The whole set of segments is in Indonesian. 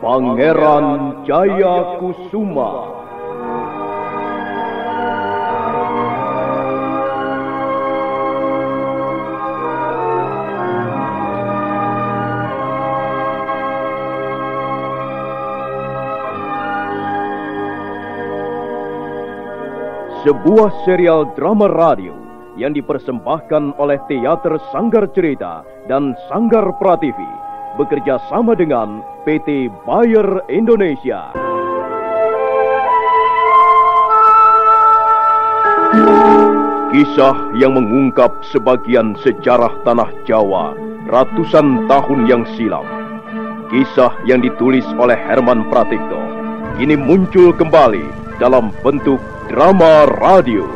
Pangeran Jayakusuma. Sebuah serial drama radio yang dipersembahkan oleh Teater Sanggar Cerita dan Sanggar Prativi bekerja sama dengan PT Bayer Indonesia. Kisah yang mengungkap sebagian sejarah tanah Jawa ratusan tahun yang silam. Kisah yang ditulis oleh Herman Pratikto kini muncul kembali dalam bentuk drama radio.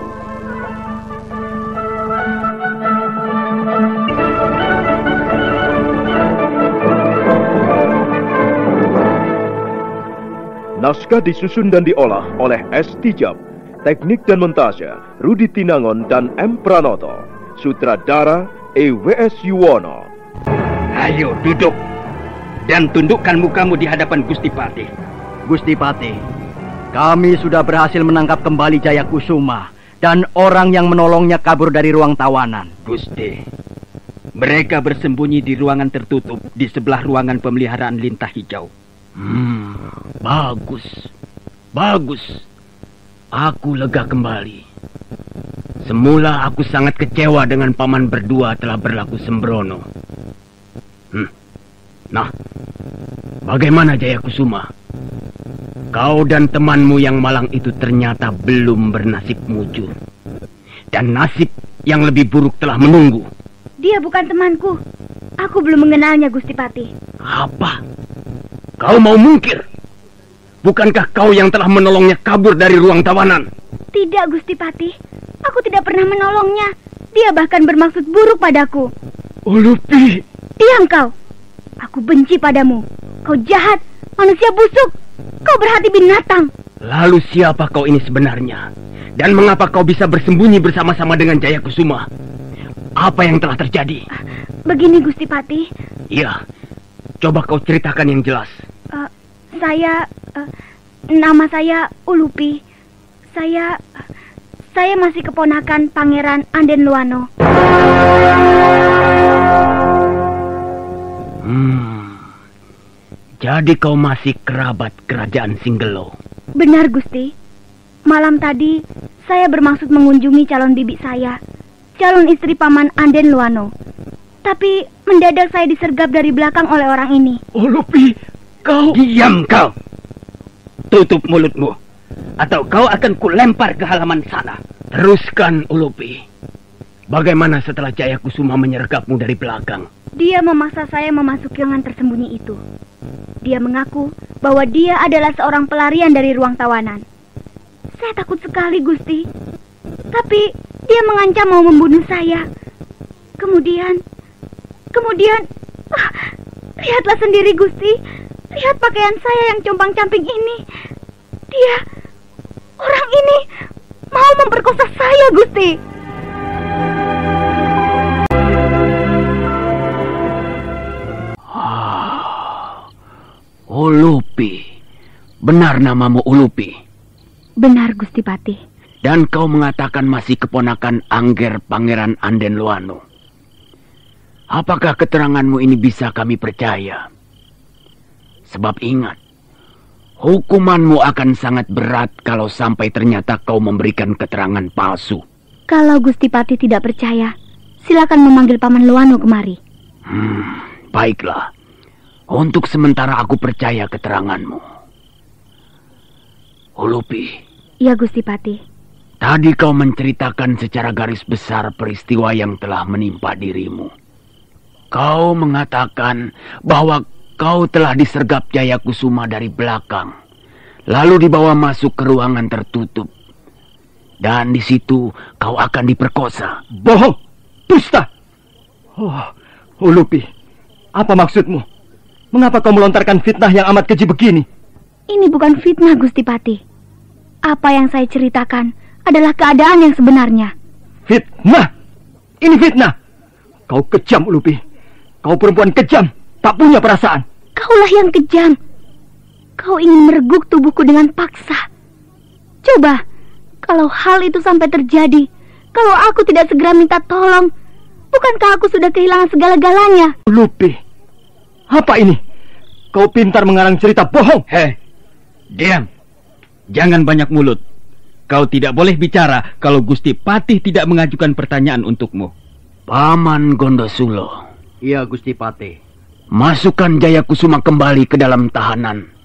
Naskah disusun dan diolah oleh S. Tijab, teknik dan montase Rudi Tinangon dan M. Pranoto, sutradara E.W.S. Yuwono. Ayo duduk dan tundukkan mukamu di hadapan Gusti Patih. Gusti Patih, kami sudah berhasil menangkap kembali Jayakusuma dan orang yang menolongnya kabur dari ruang tawanan. Gusti, mereka bersembunyi di ruangan tertutup di sebelah ruangan pemeliharaan lintah hijau. Bagus. Aku lega kembali. Semula aku sangat kecewa dengan paman berdua telah berlaku sembrono. Nah, bagaimana Jayakusuma? Kau dan temanmu yang malang itu ternyata belum bernasib mujur. Dan nasib yang lebih buruk telah menunggu. Dia bukan temanku. Aku belum mengenalnya, Gusti Patih. Apa? Kau mau mungkir? Bukankah kau yang telah menolongnya kabur dari ruang tawanan? Tidak, Gusti Patih. Aku tidak pernah menolongnya. Dia bahkan bermaksud buruk padaku. Ulupi! Diam kau. Aku benci padamu. Kau jahat, manusia busuk. Kau berhati binatang. Lalu siapa kau ini sebenarnya? Dan mengapa kau bisa bersembunyi bersama-sama dengan Jayakusuma? Apa yang telah terjadi? Begini, Gusti Patih. Iya, coba kau ceritakan yang jelas. Nama saya Ulupi. Saya masih keponakan Pangeran Anden Luano. Jadi kau masih kerabat kerajaan Singgelo? Benar, Gusti. Malam tadi saya bermaksud mengunjungi calon bibi saya, calon istri paman Anden Luano. Tapi mendadak saya disergap dari belakang oleh orang ini. Ulupi, kau... Diam kau! Tutup mulutmu, atau kau akan kulempar ke halaman sana. Teruskan, Ulupi. Bagaimana setelah Jayakusuma menyergapmu dari belakang? Dia memaksa saya memasuki ruangan tersembunyi itu. Dia mengaku bahwa dia adalah seorang pelarian dari ruang tawanan. Saya takut sekali, Gusti. Tapi dia mengancam mau membunuh saya. Kemudian, lihatlah sendiri, Gusti. Lihat pakaian saya yang compang-camping ini. Orang ini mau memperkosa saya, Gusti. Ulupi. Benar namamu Ulupi? Benar, Gusti Patih. Dan kau mengatakan masih keponakan Angger Pangeran Anden Luano. Apakah keteranganmu ini bisa kami percaya? Sebab ingat, hukumanmu akan sangat berat kalau sampai ternyata kau memberikan keterangan palsu. Kalau Gusti Patih tidak percaya, silakan memanggil Paman Luano kemari. Baiklah. Untuk sementara aku percaya keteranganmu. Ulupi. Ya, Gusti Patih. Tadi kau menceritakan secara garis besar peristiwa yang telah menimpa dirimu. Kau mengatakan bahwa kau telah disergap Jayakusuma dari belakang, lalu dibawa masuk ke ruangan tertutup. Dan di situ kau akan diperkosa. Bohong! Dusta! Ulupi, apa maksudmu? Mengapa kau melontarkan fitnah yang amat keji begini? Ini bukan fitnah, Gusti Patih. Apa yang saya ceritakan adalah keadaan yang sebenarnya. Fitnah? Ini fitnah! Kau kejam, Ulupi. Kau perempuan kejam, tak punya perasaan. Kaulah yang kejam. kau ingin mereguk tubuhku dengan paksa. Coba, kalau hal itu sampai terjadi, kalau aku tidak segera minta tolong, bukankah aku sudah kehilangan segala-galanya? Lupi, apa ini? Kau pintar mengarang cerita bohong. Hei, diam. Jangan banyak mulut. Kau tidak boleh bicara kalau Gusti Patih tidak mengajukan pertanyaan untukmu. Paman Gondosulo. Iya, Gusti Patih. Masukkan Jayakusuma kembali ke dalam tahanan.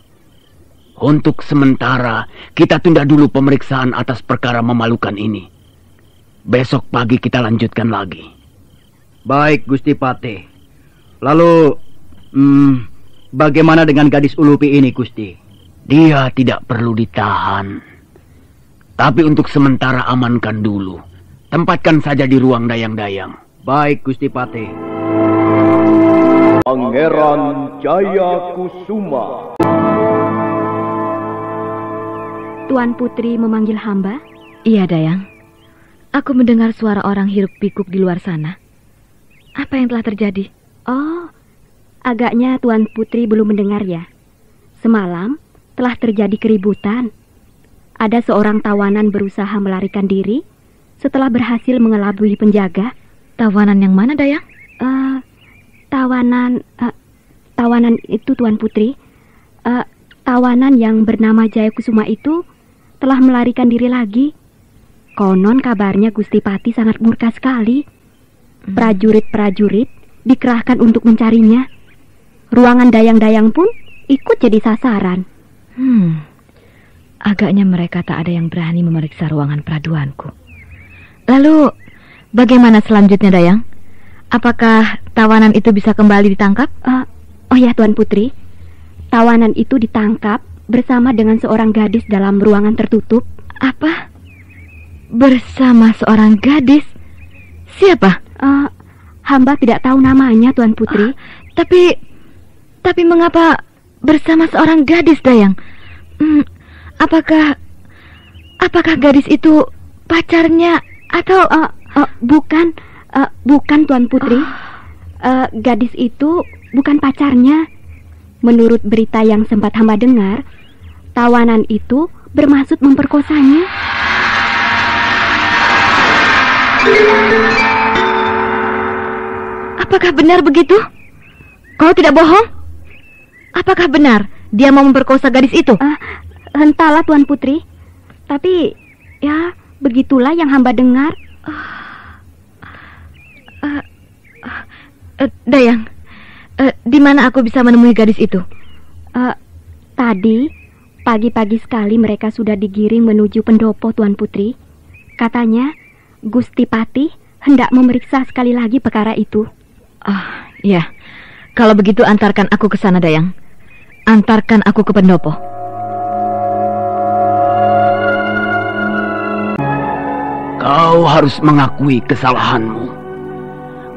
Untuk sementara, kita tunda dulu pemeriksaan atas perkara memalukan ini. Besok pagi kita lanjutkan lagi. Baik, Gusti Patih. Lalu, bagaimana dengan gadis Ulupi ini, Gusti? Dia tidak perlu ditahan. Tapi untuk sementara amankan dulu. Tempatkan saja di ruang dayang-dayang. Baik, Gusti Patih. Pangeran Jayakusuma. Tuan Putri memanggil hamba? Iya, Dayang. Aku mendengar suara orang hiruk-pikuk di luar sana. Apa yang telah terjadi? Oh, agaknya Tuan Putri belum mendengar ya. Semalam telah terjadi keributan. Ada seorang tawanan berusaha melarikan diri setelah berhasil mengelabui penjaga. Tawanan yang mana, Dayang? Tawanan itu, Tuan Putri. Tawanan yang bernama Jayakusuma itu telah melarikan diri lagi. Konon kabarnya Gusti Patih sangat murka sekali. Prajurit-prajurit dikerahkan untuk mencarinya. Ruangan dayang-dayang pun ikut jadi sasaran. Agaknya mereka tak ada yang berani memeriksa ruangan peraduanku. Lalu, bagaimana selanjutnya, Dayang? Apakah tawanan itu bisa kembali ditangkap? Oh ya, Tuan Putri. Tawanan itu ditangkap bersama dengan seorang gadis dalam ruangan tertutup. Apa? Bersama seorang gadis? Siapa? Hamba tidak tahu namanya, Tuan Putri. Tapi mengapa bersama seorang gadis, Dayang? Apakah gadis itu pacarnya atau... Bukan, Tuan Putri. Gadis itu bukan pacarnya. Menurut berita yang sempat hamba dengar, tawanan itu bermaksud memperkosanya. Apakah benar begitu? Kau tidak bohong? Apakah benar dia mau memperkosa gadis itu? Entahlah, Tuan Putri. Tapi, ya, begitulah yang hamba dengar. Dayang, di mana aku bisa menemui gadis itu? Tadi, pagi-pagi sekali mereka sudah digiring menuju pendopo, Tuan Putri. Katanya, Gusti Patih hendak memeriksa sekali lagi perkara itu. Ya. Kalau begitu antarkan aku ke sana, Dayang. Antarkan aku ke pendopo. Kau harus mengakui kesalahanmu.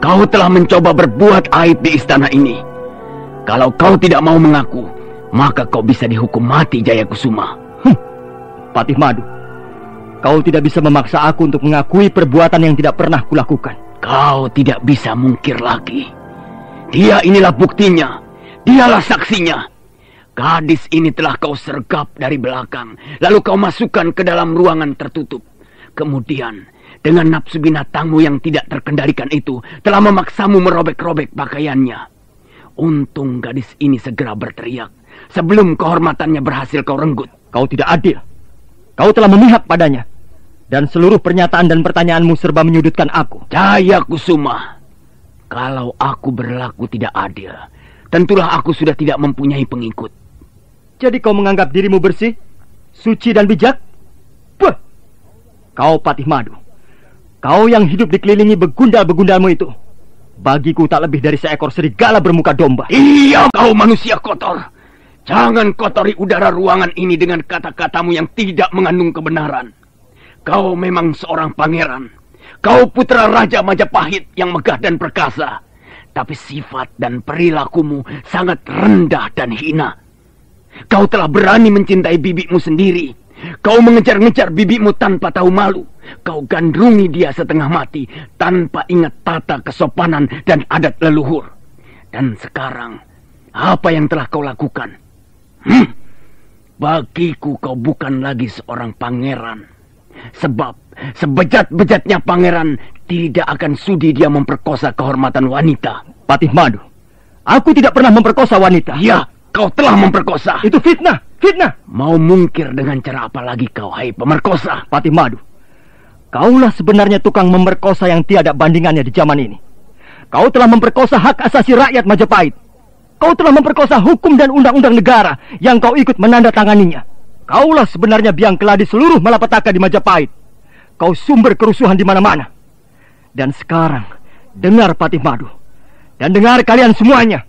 Kau telah mencoba berbuat aib di istana ini. Kalau kau tidak mau mengaku, maka kau bisa dihukum mati, Jayakusuma. Patih Madu, kau tidak bisa memaksa aku untuk mengakui perbuatan yang tidak pernah kulakukan. Kau tidak bisa mungkir lagi. Dia inilah buktinya. Dialah saksinya. Gadis ini telah kau sergap dari belakang, lalu kau masukkan ke dalam ruangan tertutup. Kemudian, dengan nafsu binatangmu yang tidak terkendalikan itu, telah memaksamu merobek-robek pakaiannya. Untung gadis ini segera berteriak sebelum kehormatannya berhasil kau renggut. Kau tidak adil. Kau telah memihak padanya. Dan seluruh pernyataan dan pertanyaanmu serba menyudutkan aku. Jayakusuma, kalau aku berlaku tidak adil, tentulah aku sudah tidak mempunyai pengikut. Jadi kau menganggap dirimu bersih, suci dan bijak? Puh! Kau Patih Madu. Kau yang hidup dikelilingi begundal-begundalmu itu, bagiku tak lebih dari seekor serigala bermuka domba. Iya, kau manusia kotor. Jangan kotori udara ruangan ini dengan kata-katamu yang tidak mengandung kebenaran. Kau memang seorang pangeran. Kau putra Raja Majapahit yang megah dan perkasa. Tapi sifat dan perilakumu sangat rendah dan hina. Kau telah berani mencintai bibimu sendiri. Kau mengejar-ngejar bibimu tanpa tahu malu. Kau gandrungi dia setengah mati tanpa ingat tata kesopanan dan adat leluhur. Dan sekarang, apa yang telah kau lakukan? bagiku kau bukan lagi seorang pangeran. Sebab sebejat-bejatnya pangeran tidak akan sudi dia memperkosa kehormatan wanita. Patih Madu, aku tidak pernah memperkosa wanita. Ya, kau telah memperkosa. Itu fitnah, fitnah. Mau mungkir dengan cara apa lagi kau, hai pemerkosa? Patih Madu, kaulah sebenarnya tukang memperkosa yang tiada bandingannya di zaman ini. Kau telah memperkosa hak asasi rakyat Majapahit. Kau telah memperkosa hukum dan undang-undang negara yang kau ikut menandatanganinya. Kaulah sebenarnya biang keladi seluruh malapetaka di Majapahit. Kau sumber kerusuhan di mana-mana. Dan sekarang, dengar Patih Madu. Dan dengar kalian semuanya.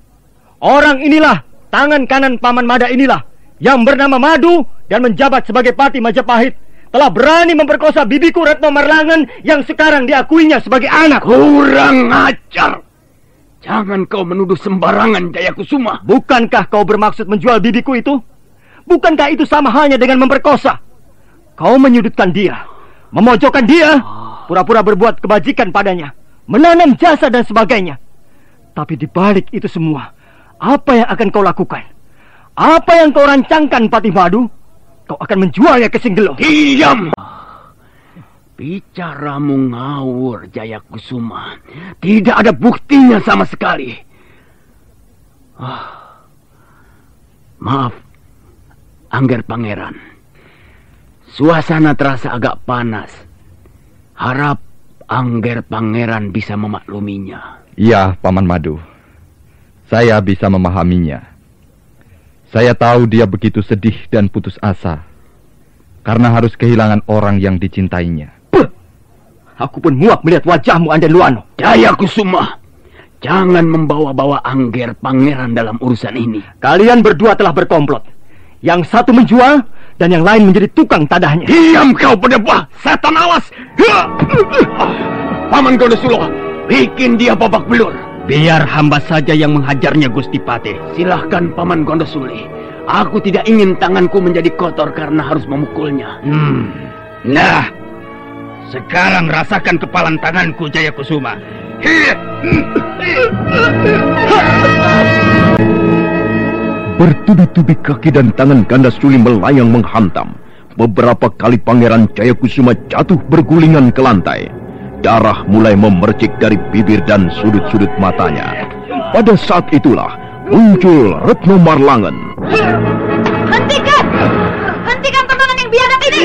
Orang inilah, tangan kanan Paman Mada inilah, yang bernama Madu dan menjabat sebagai Patih Majapahit, telah berani memperkosa bibiku Retno Marlangen yang sekarang diakuinya sebagai anak. Kurang ajar. Jangan kau menuduh sembarangan, Jayakusuma. Bukankah kau bermaksud menjual bibiku itu? Bukankah itu sama halnya dengan memperkosa? Kau menyudutkan dia, memojokkan dia, pura-pura berbuat kebajikan padanya, menanam jasa dan sebagainya. Tapi di balik itu semua, apa yang akan kau lakukan? Apa yang kau rancangkan, Patih Madu? Kau akan menjualnya ke Singgelo. Diam! Bicaramu ngawur, Jayakusuma. Tidak ada buktinya sama sekali. Maaf, Angger Pangeran. Suasana terasa agak panas. Harap Angger Pangeran bisa memakluminya. Iya, Paman Madu. Saya bisa memahaminya. Saya tahu dia begitu sedih dan putus asa karena harus kehilangan orang yang dicintainya. Aku pun muak melihat wajahmu, Anden Luano. Jayakusuma, jangan membawa-bawa Angger Pangeran dalam urusan ini. Kalian berdua telah berkomplot. Yang satu menjual dan yang lain menjadi tukang tadahnya. Diam kau pedebah, setan awas! Paman Gondosulo, bikin dia babak belur. Biar hamba saja yang menghajarnya, Gusti Patih. Silahkan Paman Gondosuli. Aku tidak ingin tanganku menjadi kotor karena harus memukulnya. Nah, sekarang rasakan kepalan tanganku, Jayakusuma. Bertubi-tubi kaki dan tangan ganda Suli melayang menghantam. Beberapa kali Pangeran Jayakusuma jatuh bergulingan ke lantai. Darah mulai memercik dari bibir dan sudut-sudut matanya. Pada saat itulah muncul Retno Marlangen. Hentikan! Hentikan pertarungan yang biadab ini!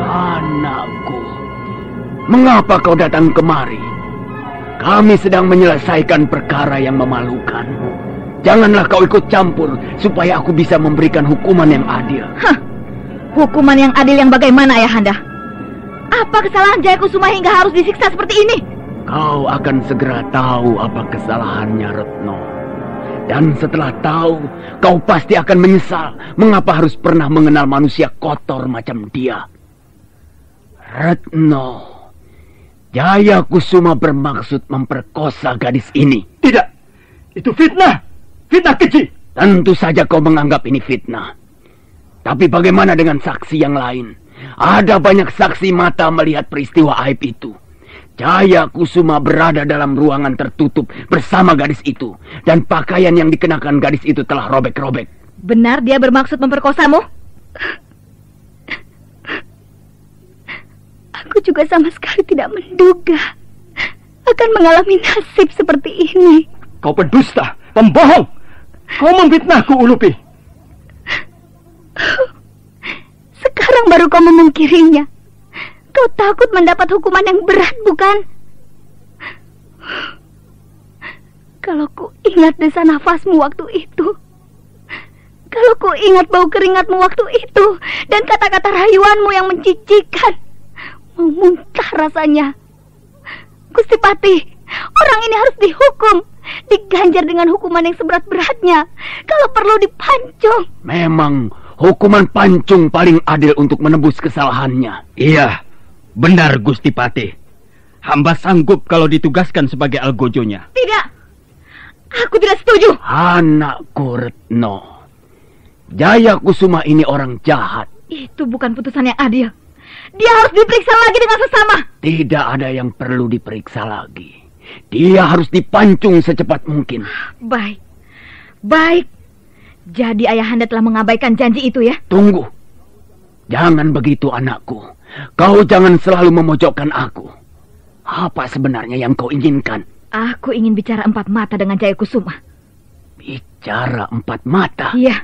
Anakku, mengapa kau datang kemari? Kami sedang menyelesaikan perkara yang memalukan. Janganlah kau ikut campur supaya aku bisa memberikan hukuman yang adil. Hukuman yang adil yang bagaimana, Ayahanda? Apa kesalahan Jayakusuma hingga harus disiksa seperti ini? Kau akan segera tahu apa kesalahannya, Retno. Dan setelah tahu, kau pasti akan menyesal mengapa harus pernah mengenal manusia kotor macam dia. Retno, Jayakusuma bermaksud memperkosa gadis ini. Tidak, itu fitnah. Fitnah keji. Tentu saja kau menganggap ini fitnah. Tapi bagaimana dengan saksi yang lain? Ada banyak saksi mata melihat peristiwa aib itu. Jayakusuma berada dalam ruangan tertutup bersama gadis itu. Dan pakaian yang dikenakan gadis itu telah robek-robek. Benar dia bermaksud memperkosamu? Aku juga sama sekali tidak menduga akan mengalami nasib seperti ini. Kau pendusta, pembohong. Kau memfitnahku, Ulupi. Sekarang baru kau memungkirinya. Kau takut mendapat hukuman yang berat, bukan? Kalau ku ingat desa nafasmu waktu itu, kalau ku ingat bau keringatmu waktu itu, dan kata-kata rayuanmu yang mencicikan, mau muntah rasanya. Gusti Patih, orang ini harus dihukum, diganjar dengan hukuman yang seberat-beratnya, kalau perlu dipancung. Memang hukuman pancung paling adil untuk menebus kesalahannya. Iya, benar Gusti Patih. Hamba sanggup kalau ditugaskan sebagai algojonya. Tidak, aku tidak setuju. Anakku Retno, Jayakusuma ini orang jahat. Itu bukan putusan yang adil. Dia harus diperiksa lagi dengan sesama. Tidak ada yang perlu diperiksa lagi. Dia harus dipancung secepat mungkin. Baik. Baik. Jadi ayahanda telah mengabaikan janji itu ya? Tunggu. Jangan begitu anakku. Kau jangan selalu memojokkan aku. Apa sebenarnya yang kau inginkan? Aku ingin bicara 4 mata dengan Jaya Kusuma. Bicara 4 mata? Iya.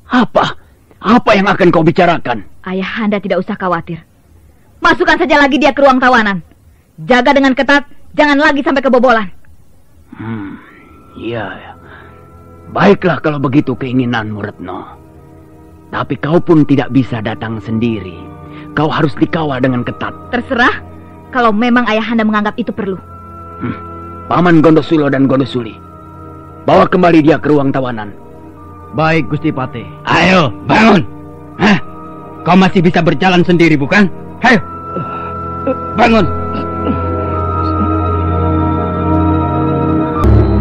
Apa? Apa yang akan kau bicarakan? Ayahanda tidak usah khawatir. Masukkan saja lagi dia ke ruang tawanan. Jaga dengan ketat, jangan lagi sampai kebobolan. Iya. Baiklah kalau begitu keinginanmu, Retno. Tapi kau pun tidak bisa datang sendiri. Kau harus dikawal dengan ketat. Terserah, kalau memang ayahanda menganggap itu perlu. Paman Gondosulo dan Gondosuli, bawa kembali dia ke ruang tawanan. Baik, Gusti Patih. Ayo, bangun. Hah? Kau masih bisa berjalan sendiri, bukan? Ayo, bangun.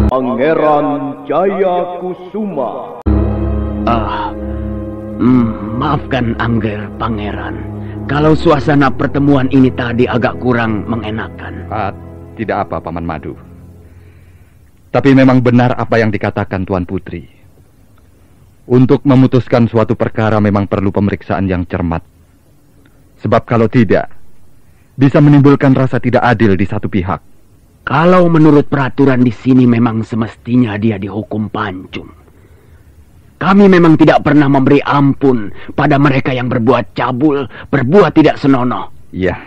Pangeran Jaya Kusuma. Maafkan Angger Pangeran, kalau suasana pertemuan ini tadi agak kurang mengenakan. Tidak apa, Paman Madu. Tapi memang benar apa yang dikatakan Tuan Putri. Untuk memutuskan suatu perkara memang perlu pemeriksaan yang cermat. Sebab kalau tidak, bisa menimbulkan rasa tidak adil di satu pihak. Kalau menurut peraturan di sini memang semestinya dia dihukum pancung. Kami memang tidak pernah memberi ampun pada mereka yang berbuat cabul, berbuat tidak senonoh. Iya.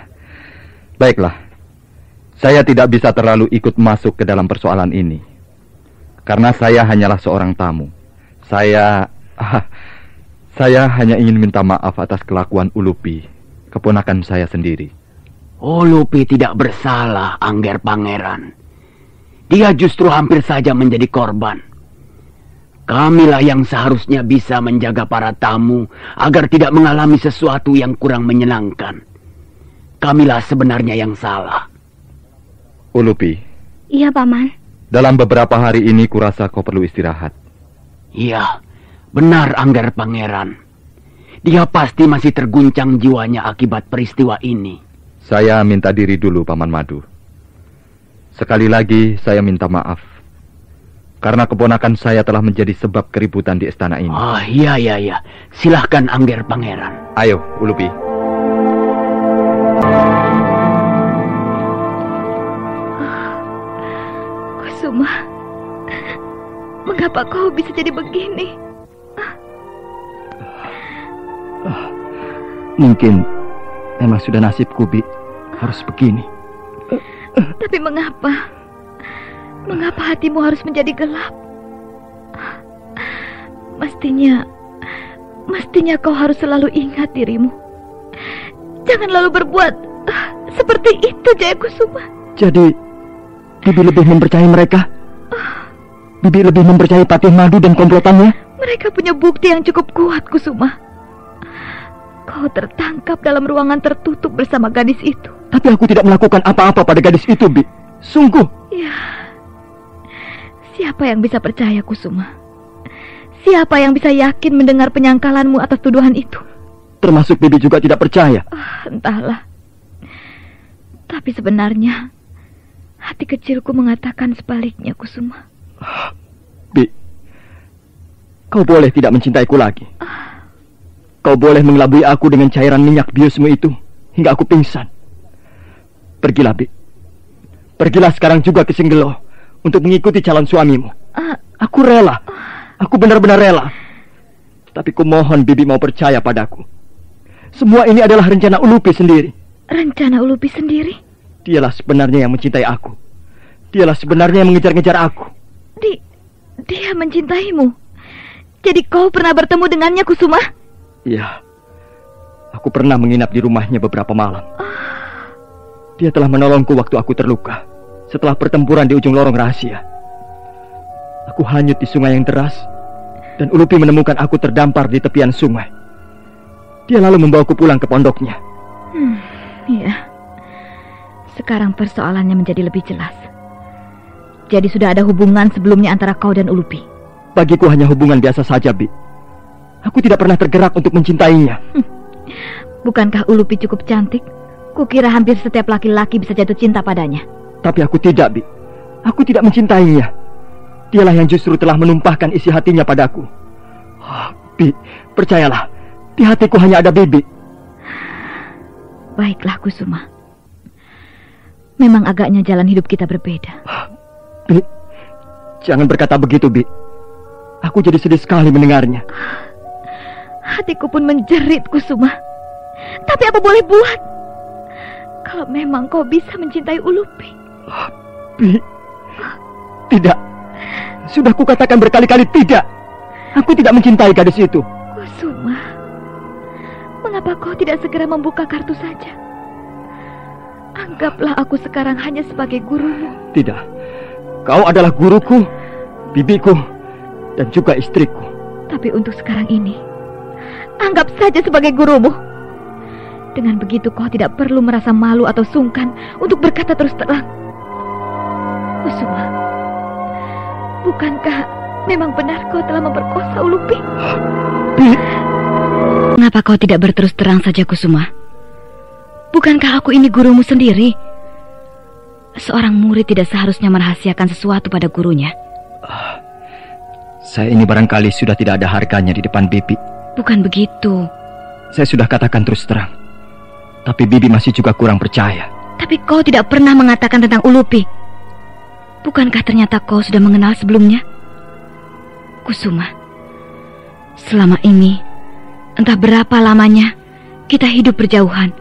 Baiklah. Saya tidak bisa terlalu ikut masuk ke dalam persoalan ini. Karena saya hanyalah seorang tamu. Saya hanya ingin minta maaf atas kelakuan Ulupi, keponakan saya sendiri. Ulupi tidak bersalah, Angger Pangeran. Dia justru hampir saja menjadi korban. Kamilah yang seharusnya bisa menjaga para tamu agar tidak mengalami sesuatu yang kurang menyenangkan. Kamilah sebenarnya yang salah. Ulupi. Iya, Paman. Dalam beberapa hari ini kurasa kau perlu istirahat. Iya, benar Angger Pangeran. Dia pasti masih terguncang jiwanya akibat peristiwa ini. Saya minta diri dulu, Paman Madu. Sekali lagi saya minta maaf. Karena keponakan saya telah menjadi sebab keributan di istana ini. Oh, iya. Silahkan Angger Pangeran. Ayo, Ulupi. Kusuma, mengapa kau bisa jadi begini? Mungkin memang sudah nasibku, Bi. Harus begini. Tapi mengapa? Mengapa hatimu harus menjadi gelap? Mestinya kau harus selalu ingat dirimu. Jangan lalu berbuat seperti itu, Jaya Kusuma. Jadi, Bibi lebih mempercayai mereka? Bibi lebih mempercayai Patih Madu dan komplotannya? Mereka punya bukti yang cukup kuat, Kusuma. Kau tertangkap dalam ruangan tertutup bersama gadis itu. Tapi aku tidak melakukan apa-apa pada gadis itu, Bi. Sungguh. Ya. Siapa yang bisa percaya, Kusuma? Siapa yang bisa yakin mendengar penyangkalanmu atas tuduhan itu? Termasuk Bibi juga tidak percaya. Entahlah. Tapi sebenarnya hati kecilku mengatakan sebaliknya, Kusuma. Bi, kau boleh tidak mencintaiku lagi. Kau boleh mengelabui aku dengan cairan minyak biusmu itu hingga aku pingsan. Pergilah, Bi. Pergilah sekarang juga ke Singgelo untuk mengikuti calon suamimu. Aku rela. Aku benar-benar rela. Tapi kumohon Bibi mau percaya padaku. Semua ini adalah rencana Ulupi sendiri. Rencana Ulupi sendiri? Dialah sebenarnya yang mencintai aku. Dialah sebenarnya yang mengejar-ngejar aku. Dia mencintaimu? Jadi kau pernah bertemu dengannya, Kusuma? Iya. Aku pernah menginap di rumahnya beberapa malam. Dia telah menolongku waktu aku terluka setelah pertempuran di ujung lorong rahasia. Aku hanyut di sungai yang deras, dan Ulupi menemukan aku terdampar di tepian sungai. Dia lalu membawaku pulang ke pondoknya. Iya. Sekarang persoalannya menjadi lebih jelas. Jadi sudah ada hubungan sebelumnya antara kau dan Ulupi? Bagiku hanya hubungan biasa saja, Bi. Aku tidak pernah tergerak untuk mencintainya. Bukankah Ulupi cukup cantik? Kukira hampir setiap laki-laki bisa jatuh cinta padanya. Tapi aku tidak, Bi. Aku tidak mencintainya. Dialah yang justru telah menumpahkan isi hatinya padaku. Bi, percayalah, di hatiku hanya ada Bibi. Baiklah, Kusuma. Memang agaknya jalan hidup kita berbeda. Bi, jangan berkata begitu, Bi. Aku jadi sedih sekali mendengarnya. Hatiku pun menjerit, Kusuma. Tapi apa boleh buat? Kalau memang kau bisa mencintai Ulupi. Bi, tidak. Sudah kukatakan berkali-kali tidak. Aku tidak mencintai gadis itu. Kusuma, mengapa kau tidak segera membuka kartu saja? Anggaplah aku sekarang hanya sebagai gurumu. Tidak. Kau adalah guruku, bibiku, dan juga istriku. Tapi untuk sekarang ini, anggap saja sebagai gurumu. Dengan begitu kau tidak perlu merasa malu atau sungkan untuk berkata terus terang. Kusuma, bukankah memang benar kau telah memperkosa Ulupi? Mengapa kau tidak berterus terang saja, Kusuma? Bukankah aku ini gurumu sendiri? Seorang murid tidak seharusnya merahasiakan sesuatu pada gurunya. Saya ini barangkali sudah tidak ada harganya di depan Bibi. Bukan begitu. Saya sudah katakan terus terang. Tapi Bibi masih juga kurang percaya. Tapi kau tidak pernah mengatakan tentang Ulupi. Bukankah ternyata kau sudah mengenal sebelumnya? Kusuma, selama ini, entah berapa lamanya, kita hidup berjauhan.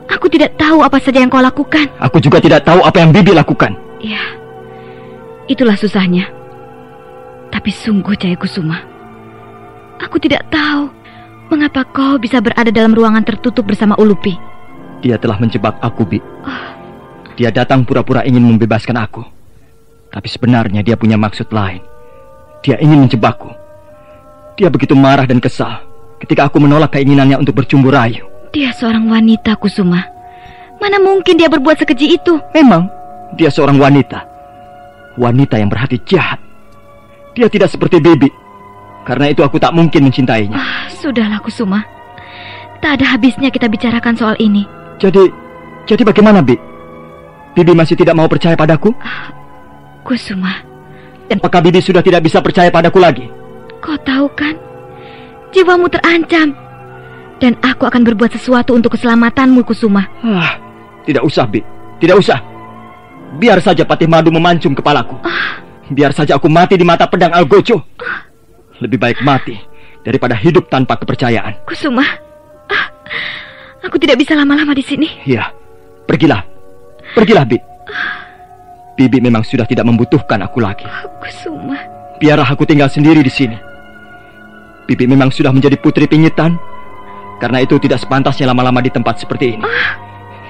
Aku tidak tahu apa saja yang kau lakukan. Aku juga tidak tahu apa yang Bibi lakukan. Ya, itulah susahnya. Tapi sungguh, Jaya Kusuma, aku tidak tahu mengapa kau bisa berada dalam ruangan tertutup bersama Ulupi. Dia telah menjebak aku, Bi. Dia datang pura-pura ingin membebaskan aku. Tapi sebenarnya dia punya maksud lain. Dia ingin menjebakku. Dia begitu marah dan kesal ketika aku menolak keinginannya untuk bercumbu rayu. Dia seorang wanita, Kusuma. Mana mungkin dia berbuat sekeji itu? Memang, dia seorang wanita. Wanita yang berhati jahat. Dia tidak seperti Bibi. Karena itu aku tak mungkin mencintainya. Sudahlah, Kusuma. Tak ada habisnya kita bicarakan soal ini. Jadi bagaimana, Bi? Bibi masih tidak mau percaya padaku? Kusuma. Apakah Bibi sudah tidak bisa percaya padaku lagi? Kau tahu kan, jiwamu terancam. Dan aku akan berbuat sesuatu untuk keselamatanmu, Kusuma. Tidak usah, Bi. Tidak usah. Biar saja Patih Madu memancung kepalaku. Biar saja aku mati di mata pedang Algojo. Lebih baik mati daripada hidup tanpa kepercayaan. Kusuma, aku tidak bisa lama-lama di sini. Iya, pergilah. Pergilah, Bi. Bibi memang sudah tidak membutuhkan aku lagi. Kusuma. Biarlah aku tinggal sendiri di sini. Bibi memang sudah menjadi putri pingitan. Karena itu tidak sepantasnya lama-lama di tempat seperti ini.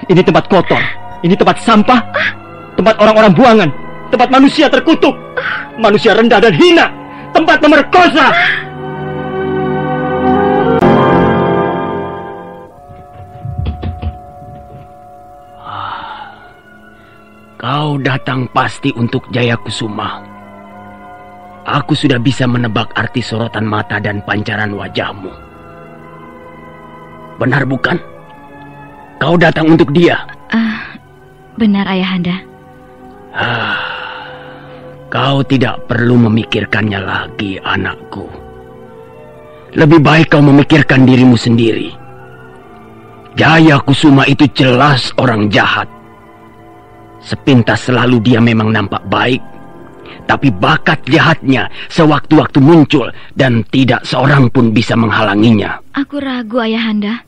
Ini tempat kotor. Ini tempat sampah. Tempat orang-orang buangan. Tempat manusia terkutuk. Manusia rendah dan hina. Tempat pemerkosa. Kau datang pasti untuk Jaya Kusuma. Aku sudah bisa menebak arti sorotan mata dan pancaran wajahmu. Benar bukan? Kau datang untuk dia? Benar, Ayahanda. Kau tidak perlu memikirkannya lagi, anakku. Lebih baik kau memikirkan dirimu sendiri. Jaya Kusuma itu jelas orang jahat. Sepintas selalu dia memang nampak baik, tapi bakat jahatnya sewaktu-waktu muncul dan tidak seorang pun bisa menghalanginya. Aku ragu, Ayahanda.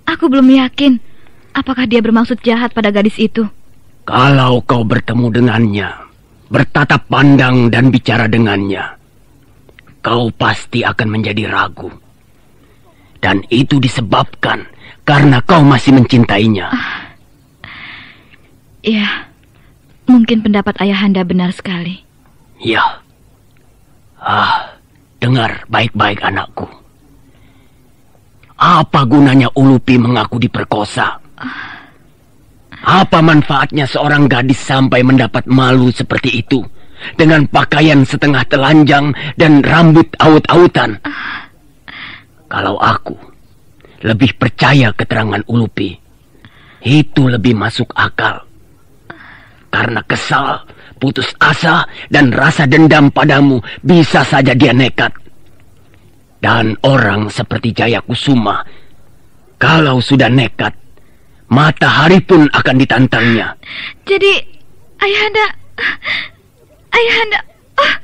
Aku belum yakin apakah dia bermaksud jahat pada gadis itu. Kalau kau bertemu dengannya, bertatap pandang dan bicara dengannya, kau pasti akan menjadi ragu. Dan itu disebabkan karena kau masih mencintainya. Ya, mungkin pendapat Ayahanda benar sekali. Ya. Dengar baik-baik, anakku. Apa gunanya Ulupi mengaku diperkosa? Apa manfaatnya seorang gadis sampai mendapat malu seperti itu, dengan pakaian setengah telanjang dan rambut aut-autan? Kalau aku lebih percaya keterangan Ulupi, itu lebih masuk akal. Karena kesal, putus asa, dan rasa dendam padamu, bisa saja dia nekat. Dan orang seperti Jayakusuma, kalau sudah nekat, matahari pun akan ditantangnya. Jadi, Ayahanda... Oh,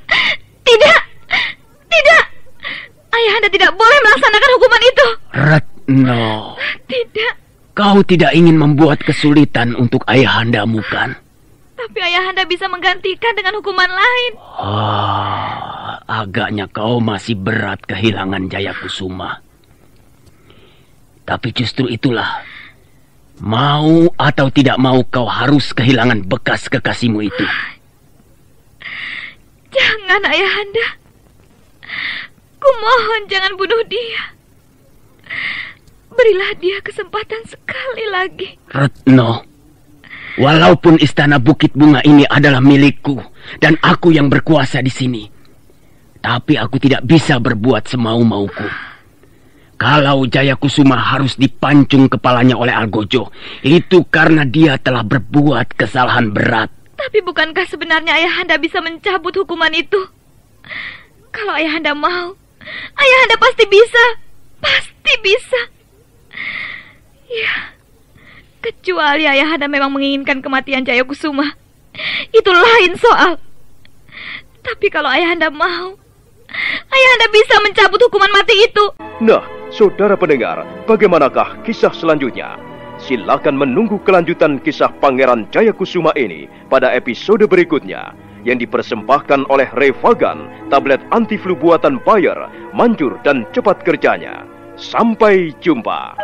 tidak! Ayahanda tidak boleh melaksanakan hukuman itu. Retno. Tidak. Kau tidak ingin membuat kesulitan untuk ayahandamu, kan? Tapi Ayahanda bisa menggantikan dengan hukuman lain. Agaknya kau masih berat kehilangan Jayakusuma. Tapi justru itulah, mau atau tidak mau kau harus kehilangan bekas kekasihmu itu. Jangan, Ayahanda. Kumohon jangan bunuh dia. Berilah dia kesempatan sekali lagi. Retno, walaupun istana Bukit Bunga ini adalah milikku dan aku yang berkuasa di sini, tapi aku tidak bisa berbuat semau-mauku. Kalau Jayakusuma harus dipancung kepalanya oleh Algojo, itu karena dia telah berbuat kesalahan berat. Tapi bukankah sebenarnya Ayahanda bisa mencabut hukuman itu? Kalau Ayahanda mau, Ayahanda pasti bisa. Pasti bisa. Ya, kecuali Ayahanda memang menginginkan kematian Jayakusuma. Itu lain soal. Tapi kalau Ayahanda mau, Ayahanda bisa mencabut hukuman mati itu. Nah, saudara pendengar, bagaimanakah kisah selanjutnya? Silakan menunggu kelanjutan kisah Pangeran Jayakusuma ini pada episode berikutnya, yang dipersembahkan oleh Revagan, tablet anti flu buatan Bayer, manjur dan cepat kerjanya. Sampai jumpa.